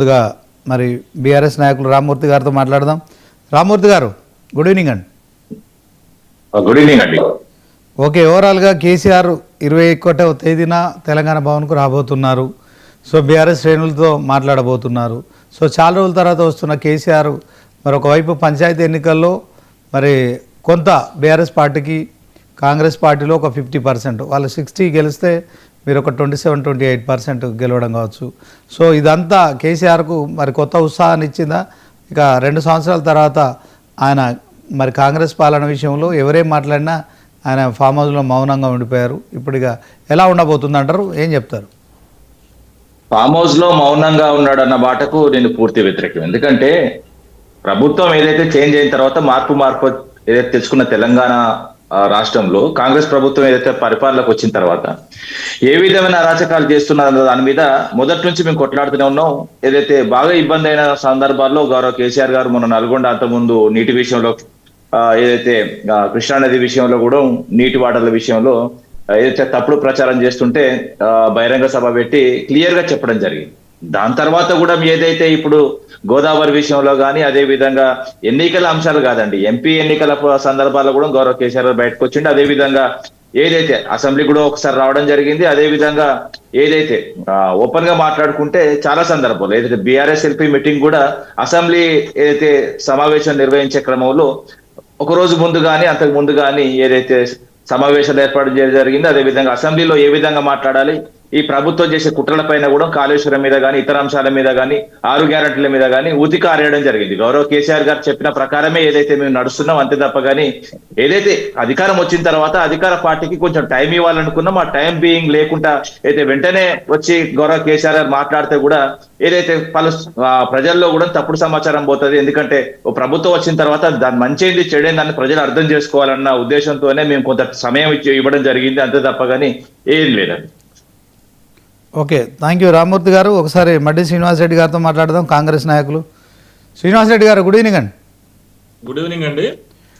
ముందుగా మరి బీఆర్ఎస్ నాయకులు రామ్మూర్తి గారితో మాట్లాడదాం. రామ్మూర్తి గారు, గుడ్ ఈవినింగ్ అండి. గుడ్ ఈవినింగ్ అండి. ఓకే, ఓవరాల్గా కేసీఆర్ 21వ తేదీన తెలంగాణ భవన్కు రాబోతున్నారు. సో బీఆర్ఎస్ శ్రేణులతో మాట్లాడబోతున్నారు. సో చాలా రోజుల తర్వాత వస్తున్న కేసీఆర్ మరి ఒకవైపు పంచాయతీ ఎన్నికల్లో మరి కొంత బీఆర్ఎస్ పార్టీకి, కాంగ్రెస్ పార్టీలో ఒక 50%, వాళ్ళు 60 గెలిస్తే మీరు ఒక 27-28% గెలవడం కావచ్చు. సో ఇదంతా కేసీఆర్కు మరి కొత్త ఉత్సాహాన్ని ఇచ్చిందా? ఇక 2 సంవత్సరాల తర్వాత ఆయన మరి కాంగ్రెస్ పాలన విషయంలో ఎవరేం మాట్లాడినా ఆయన ఫామ్ హౌస్లో మౌనంగా ఉండిపోయారు. ఇప్పుడు ఇక ఎలా ఉండబోతుంది అంటారు, ఏం చెప్తారు? ఫామ్ హౌస్ లో మౌనంగా ఉన్నాడు అన్న మాటకు నేను పూర్తి వ్యతిరేకం. ఎందుకంటే ప్రభుత్వం ఏదైతే చేంజ్ అయిన తర్వాత మార్పు ఏదైతే తెచ్చుకున్న తెలంగాణ రాష్ట్రంలో కాంగ్రెస్ ప్రభుత్వం ఏదైతే పరిపాలనకు వచ్చిన తర్వాత ఏ విధమైన అరాచకాలు చేస్తున్నారు దాని మీద మొదటి నుంచి మేము కొట్లాడుతూనే ఉన్నాం. ఏదైతే బాగా ఇబ్బంది అయిన సందర్భాల్లో గౌరవ కేసీఆర్ గారు మొన్న నల్గొండ, అంతకుముందు నీటి విషయంలో, ఏదైతే కృష్ణానది విషయంలో కూడా నీటి వాటర్ల విషయంలో ఏదైతే తప్పుడు ప్రచారం చేస్తుంటే బహిరంగ సభ పెట్టి క్లియర్ గా చెప్పడం జరిగింది. దాని తర్వాత కూడా ఏదైతే ఇప్పుడు గోదావరి విషయంలో కానీ, అదే విధంగా ఎన్నికల అంశాలు కాదండి, ఎంపీ ఎన్నికల సందర్భాల్లో కూడా గౌరవ కేసీఆర్ బయటకు వచ్చిండు. అదే విధంగా ఏదైతే అసెంబ్లీ కూడా ఒకసారి రావడం జరిగింది. అదే విధంగా ఏదైతే ఓపెన్ గా మాట్లాడుకుంటే చాలా సందర్భాలు ఏదైతే బీఆర్ఎస్ ఎల్పీ మీటింగ్ కూడా అసెంబ్లీ ఏదైతే సమావేశం నిర్వహించే క్రమంలో ఒక రోజు ముందు కానీ అంతకు ముందు కానీ ఏదైతే సమావేశాలు ఏర్పాటు చేయడం జరిగింది. అదేవిధంగా అసెంబ్లీలో ఏ విధంగా మాట్లాడాలి, ఈ ప్రభుత్వం చేసే కుట్రల పైన కూడా కాళేశ్వరం మీద కానీ, ఇతర అంశాల మీద కానీ, 6 గ్యారెంటీల మీద కానీ ఉతికి ఆరేయడం జరిగింది. గౌరవ కేసీఆర్ గారు చెప్పిన ప్రకారమే ఏదైతే మేము నడుస్తున్నాం, అంతే తప్ప కానీ ఏదైతే అధికారం వచ్చిన తర్వాత అధికార పార్టీకి కొంచెం టైం ఇవ్వాలనుకున్నాం, ఆ టైం బీయింగ్ లేకుండా అయితే వెంటనే వచ్చి గౌరవ కేసీఆర్ గారు మాట్లాడితే కూడా ఏదైతే పలు ప్రజల్లో కూడా తప్పుడు సమాచారం పోతుంది. ఎందుకంటే ఓ ప్రభుత్వం వచ్చిన తర్వాత దాని మంచి చెడేందాన్ని ప్రజలు అర్థం చేసుకోవాలన్న ఉద్దేశంతోనే మేము కొంత సమయం ఇవ్వడం జరిగింది, అంతే తప్ప కానీ ఏం లేదండి. ఓకే, థ్యాంక్ యూ రామ్మూర్తి గారు. ఒకసారి మడ్డి శ్రీనివాసరెడ్డి గారితో మాట్లాడదాం, కాంగ్రెస్ నాయకులు. శ్రీనివాసరెడ్డి గారు, గుడ్ ఈవినింగ్ అండి. గుడ్ ఈవినింగ్ అండి.